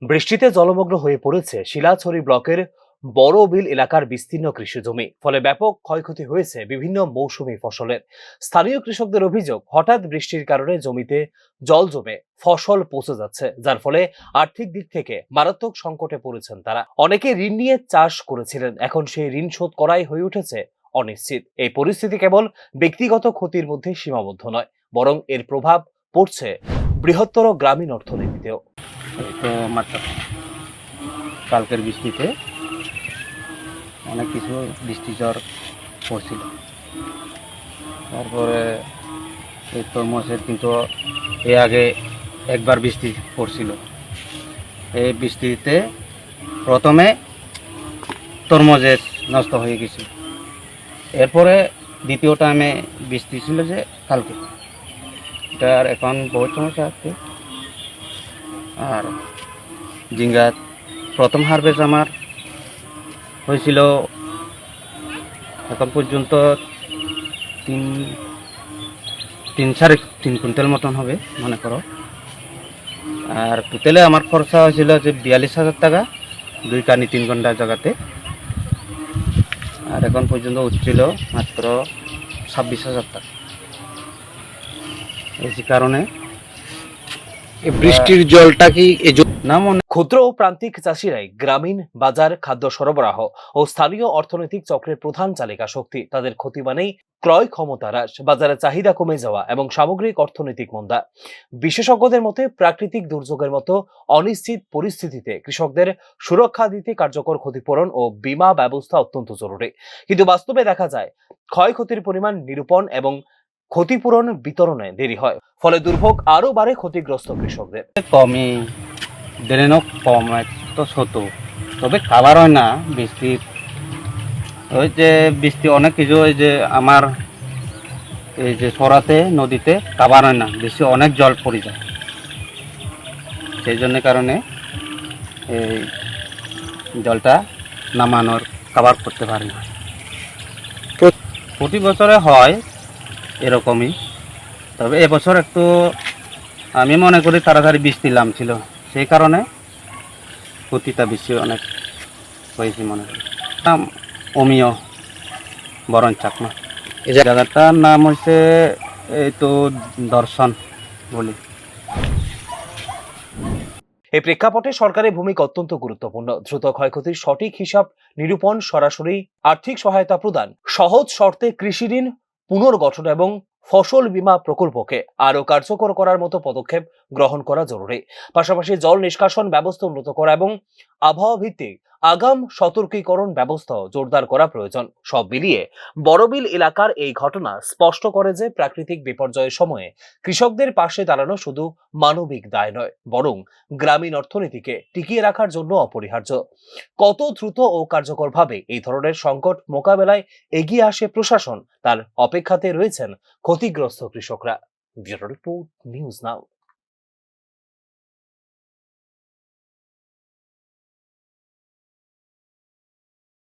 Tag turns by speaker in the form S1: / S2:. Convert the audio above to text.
S1: বৃষ্টিতে জলমগ্ন হয়ে পড়েছে শিলাছড়ি ব্লকের বড়বিল এলাকার বিস্তীর্ণ কৃষি জমি। ফলে ব্যাপক ক্ষয়ক্ষতি হয়েছে বিভিন্ন মৌসুমী ফসলের। স্থানীয় কৃষকদের অভিযোগ, হঠাৎ বৃষ্টির কারণে জমিতে জল জমে ফসল পচে যাচ্ছে, যার ফলে আর্থিক দিক থেকে মারাত্মক সংকটে পড়েছেন তারা। অনেকে ঋণ নিয়ে চাষ করেছিলেন, এখন সেই ঋণ শোধ করাই হয়ে উঠেছে অনিশ্চিত। এই পরিস্থিতি কেবল ব্যক্তিগত ক্ষতির মধ্যে সীমাবদ্ধ নয়, বরং এর প্রভাব পড়ছে বৃহত্তর গ্রামীণ অর্থনীতিতেও।
S2: তো মাত্র কালকের বৃষ্টিতে অনেক কিছু বৃষ্টি ঝড় পড়ছিল। তারপরে এই তরমুজের কিন্তু এর আগে একবার বৃষ্টি পড়ছিল। এই বৃষ্টিতে প্রথমে তরমুজের নষ্ট হয়ে গেছিল, এরপরে দ্বিতীয় টাইমে বৃষ্টি ছিল যে কালকে, এটার এখন বহুত সমস্যা আছে। আর ঝিঙ্গা প্রথম হারভেস্ট আমার হয়েছিল, এখন পর্যন্ত সাড়ে তিন কুইন্টাল মতন হবে মনে করো। আর টোটালে আমার খরচা হয়েছিল যে 42,000 টাকা, 2 কানি 3 ঘন্টার জায়গাতে। আর এখন পর্যন্ত উঠছিল মাত্র 26,000 টাকা। এই কারণে
S3: বৃষ্টির জলটা কি
S2: না মনে।
S1: ক্ষুদ্র ও প্রান্তিক চাষিরাই গ্রামীণ বাজার, খাদ্য সরবরাহ ও স্থানীয় অর্থনৈতিক চক্রের প্রধান চালিকা শক্তি। তাদের ক্ষতি মানেই ক্রয় ক্ষমতা হ্রাস, বাজারে চাহিদা কমে যাওয়া এবং সামগ্রিক অর্থনৈতিক মন্দা। বিশেষজ্ঞদের মতে প্রাকৃতিক দুর্যোগের মতো অনিশ্চিত পরিস্থিতিতে কৃষকদের সুরক্ষা দিতে কার্যকর ক্ষতিপূরণ ও বীমা ব্যবস্থা অত্যন্ত জরুরি। কিন্তু বাস্তবে দেখা যায় ক্ষয়ক্ষতির পরিমাণ নিরূপণ এবং ক্ষতিপূরণ বিতরণে দেরি হয়, ফলে দুর্ভোগ আরো বাড়ে ক্ষতিগ্রস্ত কৃষকদের।
S2: কমই ড্রেনও কম তো ছোট, তবে কাভার হয় না বৃষ্টির। ওই যে বৃষ্টি অনেক কিছু, ওই যে আমার এই যে সরাতে নদীতে কাভার হয় না, বেশি অনেক জল পড়ে যায়। সেই জন্য কারণে এই জলটা নামানোর কাভার করতে পারে না। প্রতি বছরে হয় এরকমই, তবে এবছর একটু আমি মনে করি তাড়াতাড়ি বৃষ্টি নামছিল, সেই কারণে ক্ষতিটা বেশি অনেক হয়েছে মনে করি। নাম অমিয় বরণ চাকমা।
S3: এই
S2: জায়গাটার নাম হচ্ছে এই তো দর্শন বলি।
S1: এই প্রেক্ষাপটে সরকারের ভূমিকা অত্যন্ত গুরুত্বপূর্ণ। দ্রুত ক্ষয়ক্ষতির সঠিক হিসাব নিরূপণ, সরাসরি আর্থিক সহায়তা প্রদান, সহজ শর্তে কৃষি ঋণ পুনর্গঠন এবং ফসল বীমা প্রকল্পকে আরো কার্যকর করার মতো পদক্ষেপ গ্রহণ করা জরুরি। পাশাপাশি জল নিষ্কাশন ব্যবস্থা উন্নত করা এবং আবহাওয়া ভিত্তিক আগাম সতর্কীকরণ ব্যবস্থা জোরদার করা প্রয়োজন। সব মিলিয়ে বড়বিল এলাকার এই ঘটনা স্পষ্ট করে যে প্রাকৃতিক বিপর্যয়ের সময়ে কৃষকদের পাশে দাঁড়ানো শুধু মানবিক দায় নয়, বরং গ্রামীণ অর্থনীতিকে টিকিয়ে রাখার জন্য অপরিহার্য। কত দ্রুত ও কার্যকরভাবে এই ধরনের সংকট মোকাবেলায় এগিয়ে আসে প্রশাসন, তার অপেক্ষাতে রয়েছেন ক্ষতিগ্রস্ত কৃষকরা। Bureau report, news now.